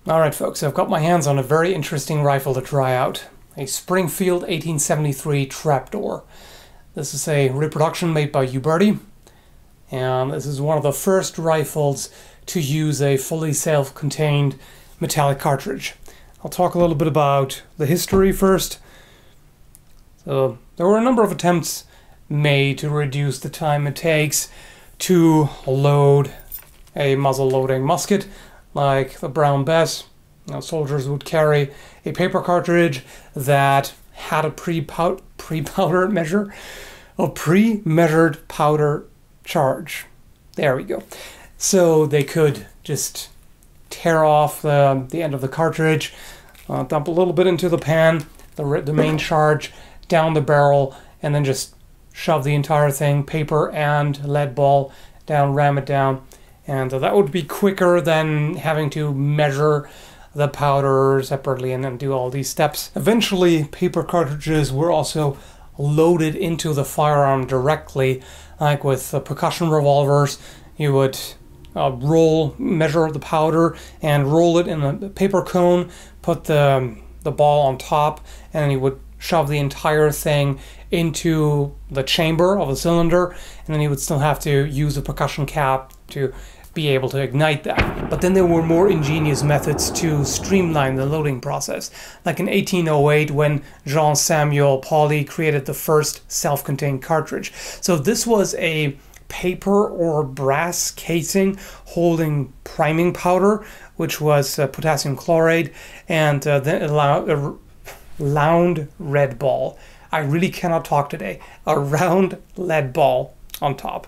Alright folks, I've got my hands on a very interesting rifle to try out. A Springfield 1873 Trapdoor. This is a reproduction made by Uberti, and this is one of the first rifles to use a fully self-contained metallic cartridge. I'll talk a little bit about the history first. So there were a number of attempts made to reduce the time it takes to load a muzzle-loading musket, like the Brown Bess. Soldiers would carry a paper cartridge that had a pre-measured powder charge. There we go. So they could just tear off the end of the cartridge, dump a little bit into the pan, the main charge, down the barrel, and then just shove the entire thing, paper and lead ball, down, ram it down. And that would be quicker than having to measure the powder separately and then do all these steps. Eventually, paper cartridges were also loaded into the firearm directly, like with percussion revolvers. You would measure the powder and roll it in a paper cone, put the ball on top, and then you would shove the entire thing into the chamber of the cylinder, and then you would still have to use a percussion cap to be able to ignite that. But then there were more ingenious methods to streamline the loading process, like in 1808 when Jean-Samuel Pauly created the first self-contained cartridge. So this was a paper or brass casing holding priming powder, which was potassium chloride, and then a round red ball. I really cannot talk today. A round lead ball on top.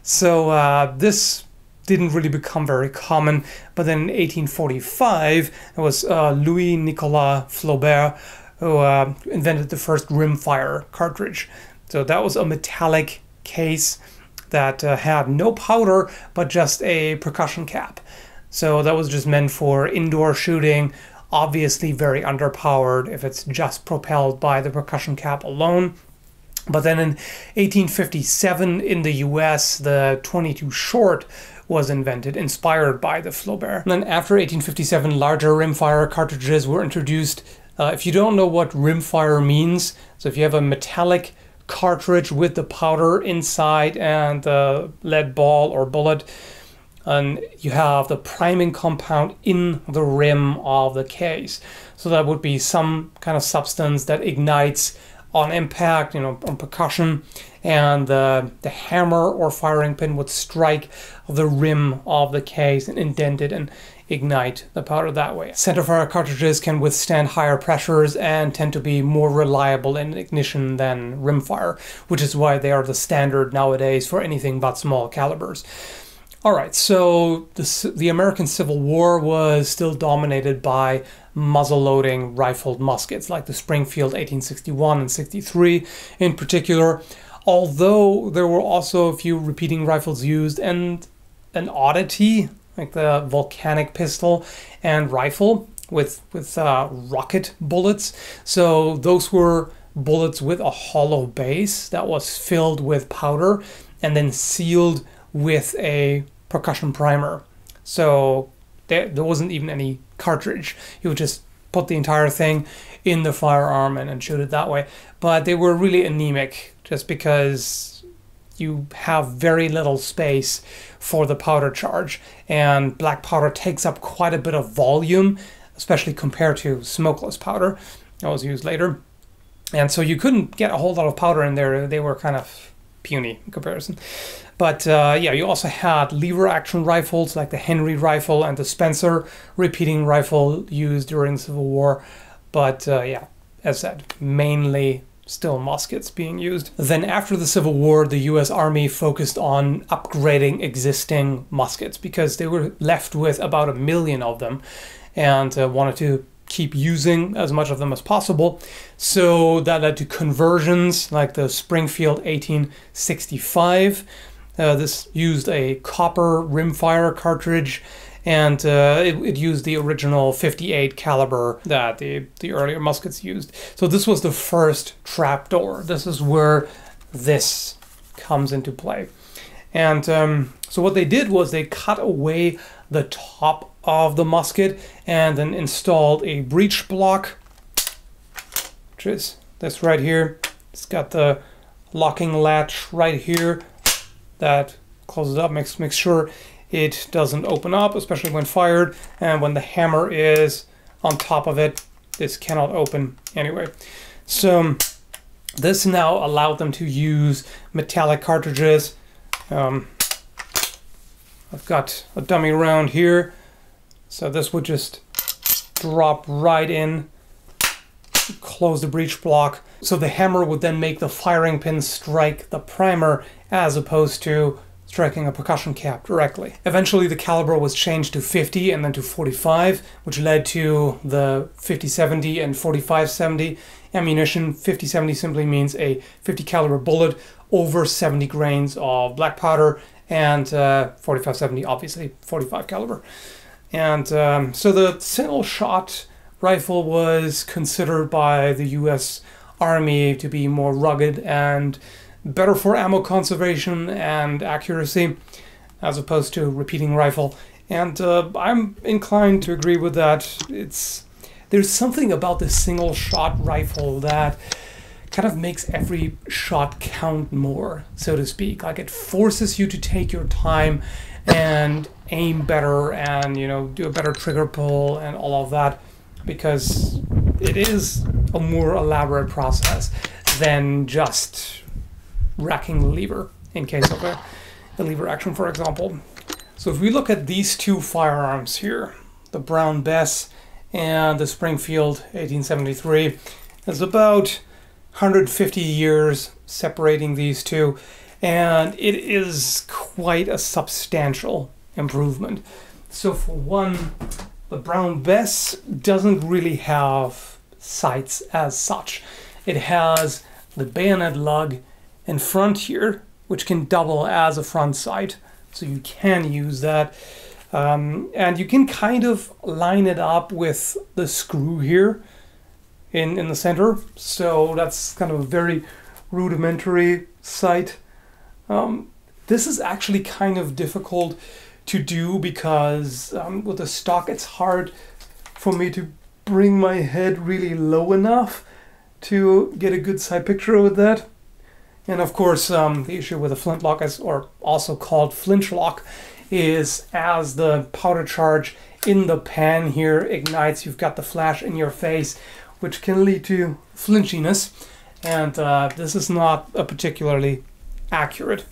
So this didn't really become very common, but then in 1845 it was Louis Nicolas Flaubert who invented the first Rimfire cartridge. So that was a metallic case that had no powder but just a percussion cap. So that was just meant for indoor shooting, obviously very underpowered if it's just propelled by the percussion cap alone. But then in 1857 in the US, the .22 short was invented, inspired by the Flaubert. And then after 1857, larger rimfire cartridges were introduced. If you don't know what rimfire means, so if you have a metallic cartridge with the powder inside and the lead ball or bullet, and you have the priming compound in the rim of the case. So that would be some kind of substance that ignites on impact, on percussion, and the hammer or firing pin would strike the rim of the case and indent it and ignite the powder that way. Centerfire cartridges can withstand higher pressures and tend to be more reliable in ignition than rimfire, which is why they are the standard nowadays for anything but small calibers. Alright, so the American Civil War was still dominated by muzzle-loading rifled muskets, like the Springfield 1861 and 63 in particular, although there were also a few repeating rifles used, and an oddity, like the volcanic pistol and rifle with rocket bullets. So those were bullets with a hollow base that was filled with powder and then sealed with a percussion primer. So there wasn't even any cartridge. You would just put the entire thing in the firearm and shoot it that way. But they were really anemic just because you have very little space for the powder charge, and black powder takes up quite a bit of volume, especially compared to smokeless powder that was used later. And so you couldn't get a whole lot of powder in there. They were kind of puny in comparison. But yeah, you also had lever action rifles like the Henry rifle and the Spencer repeating rifle used during the Civil War. But yeah, as said, mainly still muskets being used. Then after the Civil War, the US Army focused on upgrading existing muskets because they were left with about 1 million of them and wanted to keep using as much of them as possible. So that led to conversions like the Springfield 1865. This used a copper rimfire cartridge, and it used the original .58 caliber that the earlier muskets used. So this was the first trapdoor. This is where this comes into play. And so what they did was they cut away the top of the musket and then installed a breech block, which is this right here. It's got the locking latch right here that closes up, makes sure it doesn't open up, especially when fired. And when the hammer is on top of it, this cannot open anyway. So this now allowed them to use metallic cartridges. I've got a dummy round here, so this would just drop right in, close the breech block. So the hammer would then make the firing pin strike the primer as opposed to striking a percussion cap directly. Eventually the caliber was changed to 50 and then to 45, which led to the 50-70 and 45-70 ammunition. 50-70 simply means a 50 caliber bullet over 70 grains of black powder, and 45-70 obviously 45 caliber. And so the single shot rifle was considered by the US Army to be more rugged and better for ammo conservation and accuracy as opposed to repeating rifle. And I'm inclined to agree with that. There's something about the single shot rifle that kind of makes every shot count more, so to speak. Like, it forces you to take your time and aim better and, you know, do a better trigger pull and all of that, because it is a more elaborate process than just racking the lever in case of a lever action, for example. So if we look at these two firearms here, the Brown Bess and the Springfield 1873, there's about 150 years separating these two, and it is quite a substantial improvement. So for one, the Brown Bess doesn't really have sights as such. It has the bayonet lug in front here, which can double as a front sight, so you can use that. And you can kind of line it up with the screw here in the center, so that's kind of a very rudimentary sight. This is actually kind of difficult to do because with the stock it's hard for me to bring my head really low enough to get a good side picture with that. And of course the issue with a flintlock, or also called flintlock, is as the powder charge in the pan here ignites, you've got the flash in your face, which can lead to flinchiness, and this is not a particularly accurate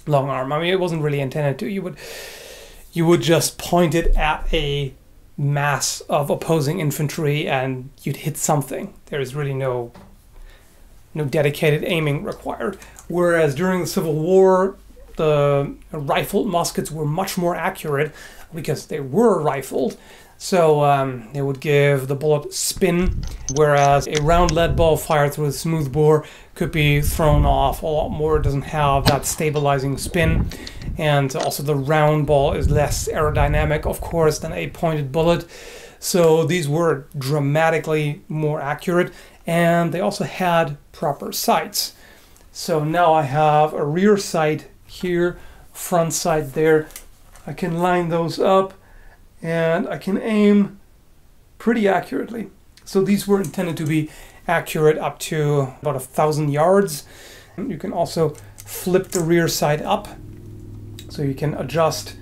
long arm. I mean, it wasn't really intended to. You would just point it at a mass of opposing infantry and you'd hit something. There is really no dedicated aiming required. Whereas during the Civil War, the rifled muskets were much more accurate because they were rifled. So they would give the bullet spin, whereas a round lead ball fired through a smoothbore could be thrown off a lot more. It doesn't have that stabilizing spin. And also the round ball is less aerodynamic, of course, than a pointed bullet. So these were dramatically more accurate, and they also had proper sights. So now I have a rear sight here, front sight there. I can line those up and I can aim pretty accurately. So these were intended to be accurate up to about 1,000 yards. You can also flip the rear sight up, so you can adjust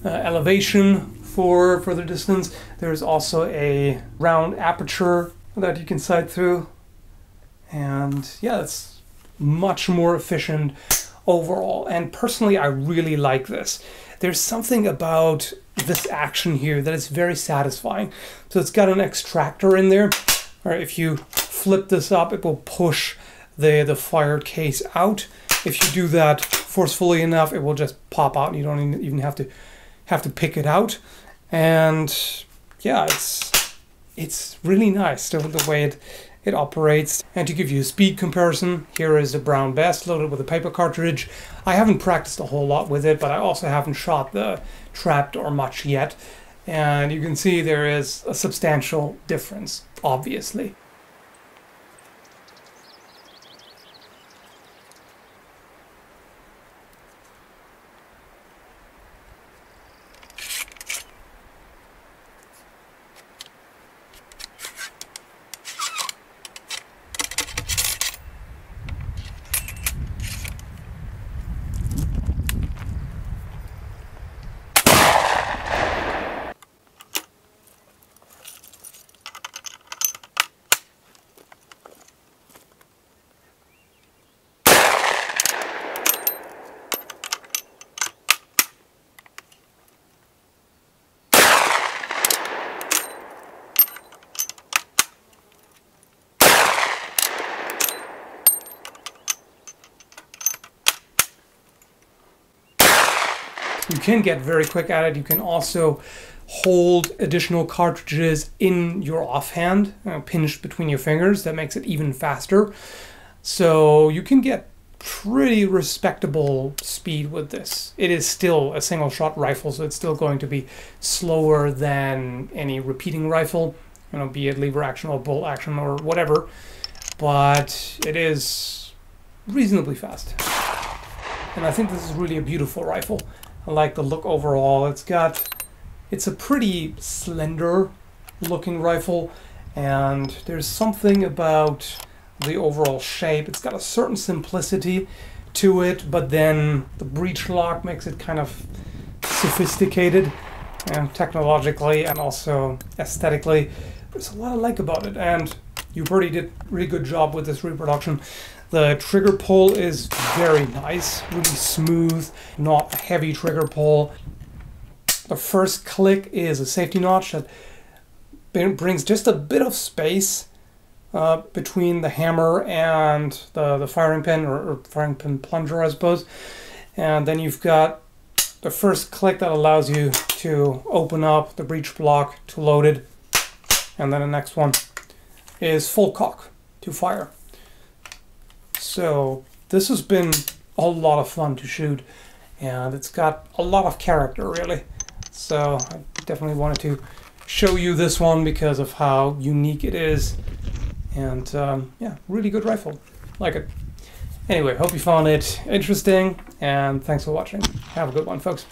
elevation for further distance. There's also a round aperture that you can sight through, and yeah, it's much more efficient overall. And personally, I really like this. There's something about this action here that is very satisfying. So it's got an extractor in there. Or if you flip this up, it will push the fired case out. If you do that forcefully enough, it will just pop out and you don't even have to pick it out. And yeah, it's really nice the way it operates. And to give you a speed comparison, here is the Brown Bess loaded with a paper cartridge. I haven't practiced a whole lot with it, but I also haven't shot the Trapdoor much yet. And you can see there is a substantial difference, obviously. You can get very quick at it. You can also hold additional cartridges in your offhand, pinched between your fingers. That makes it even faster. So you can get pretty respectable speed with this. It is still a single shot rifle, so it's still going to be slower than any repeating rifle, you know, be it lever action or bolt action or whatever, but it is reasonably fast. And I think this is really a beautiful rifle. I like the look overall. It's a pretty slender looking rifle, and there's something about the overall shape. It's got a certain simplicity to it, but then the breech lock makes it kind of sophisticated and technologically and also aesthetically. There's a lot I like about it, and Uberti did a really good job with this reproduction. The trigger pull is very nice, really smooth, not a heavy trigger pull. The first click is a safety notch that brings just a bit of space between the hammer and the firing pin, or firing pin plunger, I suppose. And then you've got the first click that allows you to open up the breech block to load it. And then the next one is full cock to fire. So this has been a lot of fun to shoot, and it's got a lot of character, really. So I definitely wanted to show you this one because of how unique it is. And yeah, really good rifle. Like it. Anyway, hope you found it interesting, and thanks for watching. Have a good one, folks.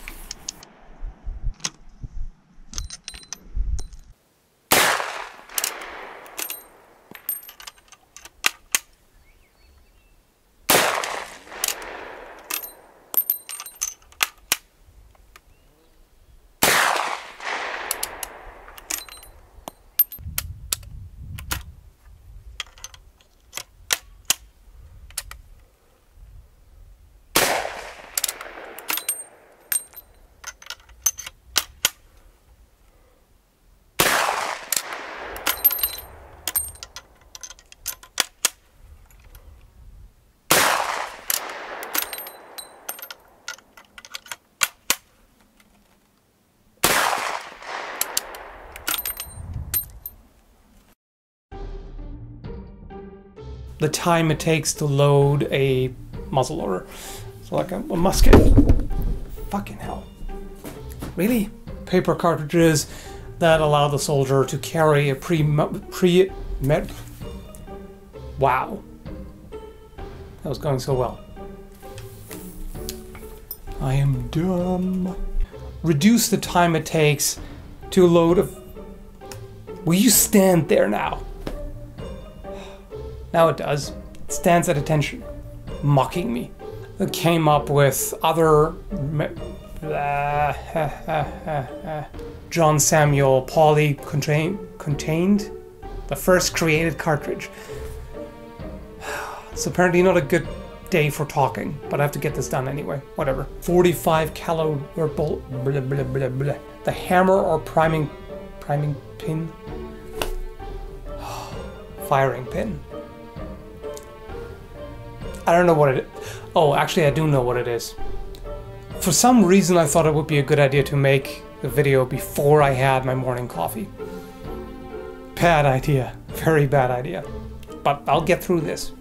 The time it takes to load a muzzleloader. So like a musket. Fucking hell. Really? Paper cartridges that allow the soldier to carry a Wow. That was going so well. I am dumb. Reduce the time it takes to load a... Will you stand there now? Now it does. It stands at attention, mocking me. It came up with other John Samuel Pauly contained the first created cartridge. It's apparently not a good day for talking, but I have to get this done anyway. Whatever. 45 caliber bolt. Blah, blah, blah, blah. The hammer or priming pin. Firing pin. I don't know what it is. Oh, actually I do know what it is. For some reason I thought it would be a good idea to make the video before I had my morning coffee. Bad idea. Very bad idea. But I'll get through this.